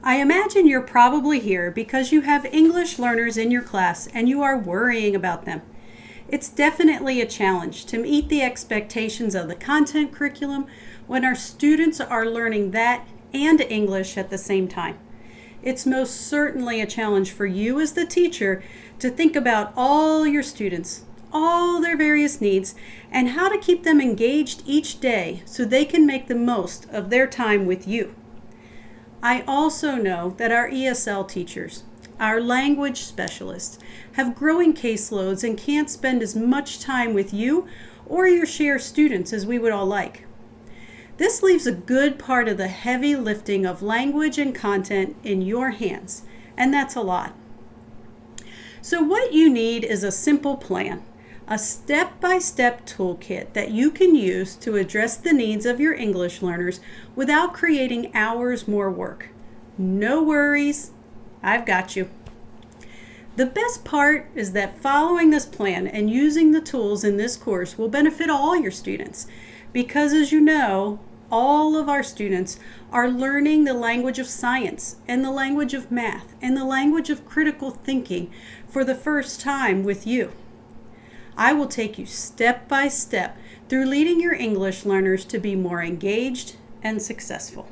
I imagine you're probably here because you have English learners in your class and you are worrying about them. It's definitely a challenge to meet the expectations of the content curriculum when our students are learning that and English at the same time. It's most certainly a challenge for you as the teacher to think about all your students, all their various needs, and how to keep them engaged each day so they can make the most of their time with you. I also know that our ESL teachers, our language specialists, have growing caseloads and can't spend as much time with you or your share students as we would all like. This leaves a good part of the heavy lifting of language and content in your hands, and that's a lot. So what you need is a simple plan, a step-by-step toolkit that you can use to address the needs of your English learners without creating hours more work. No worries, I've got you. The best part is that following this plan and using the tools in this course will benefit all your students because, as you know, all of our students are learning the language of science and the language of math and the language of critical thinking for the first time with you. I will take you step by step through leading your English learners to be more engaged and successful.